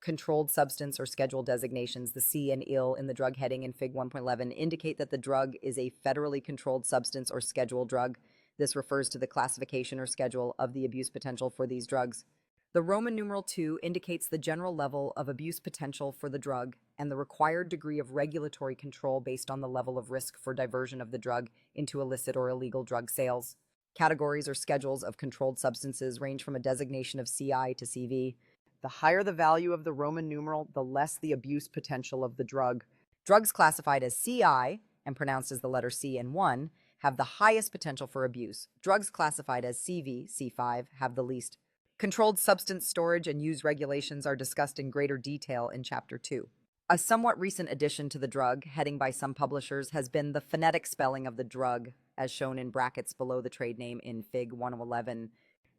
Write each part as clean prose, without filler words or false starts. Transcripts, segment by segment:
Controlled substance or schedule designations, the C and IL in the drug heading in Fig 1.11, indicate that the drug is a federally controlled substance or schedule drug. This refers to the classification or schedule of the abuse potential for these drugs. The Roman numeral 2 indicates the general level of abuse potential for the drug and the required degree of regulatory control based on the level of risk for diversion of the drug into illicit or illegal drug sales. Categories or schedules of controlled substances range from a designation of CI to CV. The higher the value of the Roman numeral, the less the abuse potential of the drug. Drugs classified as CI, and pronounced as the letter C and 1, have the highest potential for abuse. Drugs classified as CV, C5, have the least. Controlled substance storage and use regulations are discussed in greater detail in Chapter 2. A somewhat recent addition to the drug heading by some publishers has been the phonetic spelling of the drug, as shown in brackets below the trade name in Fig 111.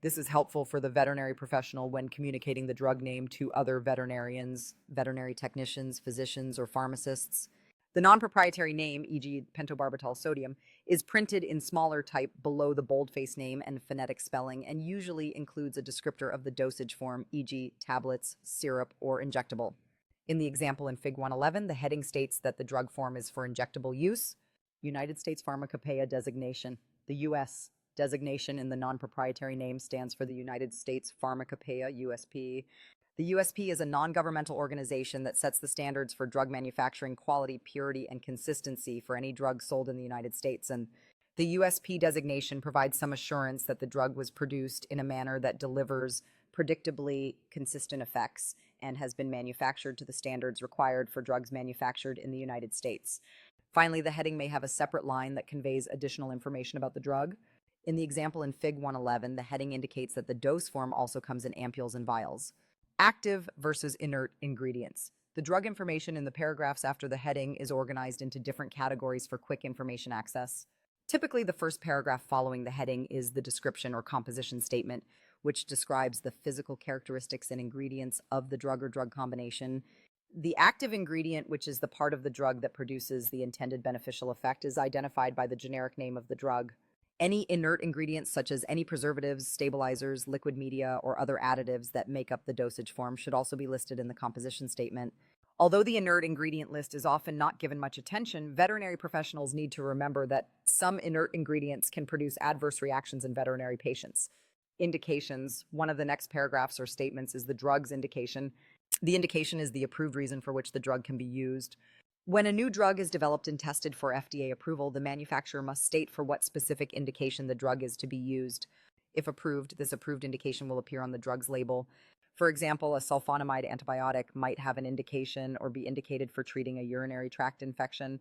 This is helpful for the veterinary professional when communicating the drug name to other veterinarians, veterinary technicians, physicians, or pharmacists. The non-proprietary name, e.g. pentobarbital sodium, is printed in smaller type below the boldface name and phonetic spelling and usually includes a descriptor of the dosage form, e.g. tablets, syrup, or injectable. In the example in Fig 111, the heading states that the drug form is for injectable use. United States Pharmacopeia designation. The U.S. designation in the non-proprietary name stands for the United States Pharmacopeia, USP. The USP is a non-governmental organization that sets the standards for drug manufacturing quality, purity, and consistency for any drug sold in the United States, and the USP designation provides some assurance that the drug was produced in a manner that delivers predictably consistent effects and has been manufactured to the standards required for drugs manufactured in the United States. Finally, the heading may have a separate line that conveys additional information about the drug. In the example in Fig 111, the heading indicates that the dose form also comes in ampules and vials. Active versus inert ingredients. The drug information in the paragraphs after the heading is organized into different categories for quick information access. Typically, the first paragraph following the heading is the description or composition statement, which describes the physical characteristics and ingredients of the drug or drug combination. The active ingredient, which is the part of the drug that produces the intended beneficial effect, is identified by the generic name of the drug. Any inert ingredients, such as any preservatives, stabilizers, liquid media, or other additives that make up the dosage form, should also be listed in the composition statement. Although the inert ingredient list is often not given much attention, veterinary professionals need to remember that some inert ingredients can produce adverse reactions in veterinary patients. Indications. One of the next paragraphs or statements is the drug's indication. The indication is the approved reason for which the drug can be used. When a new drug is developed and tested for FDA approval, the manufacturer must state for what specific indication the drug is to be used. If approved, this approved indication will appear on the drug's label. For example, a sulfonamide antibiotic might have an indication or be indicated for treating a urinary tract infection.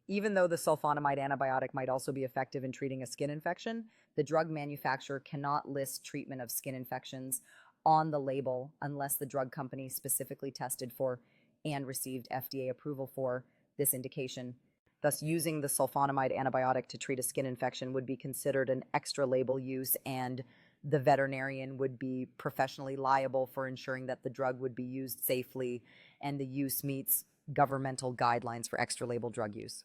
Even though the sulfonamide antibiotic might also be effective in treating a skin infection, the drug manufacturer cannot list treatment of skin infections on the label unless the drug company specifically tested for and received FDA approval for this indication. Thus, using the sulfonamide antibiotic to treat a skin infection would be considered an extra label use, and the veterinarian would be professionally liable for ensuring that the drug would be used safely and the use meets governmental guidelines for extra label drug use.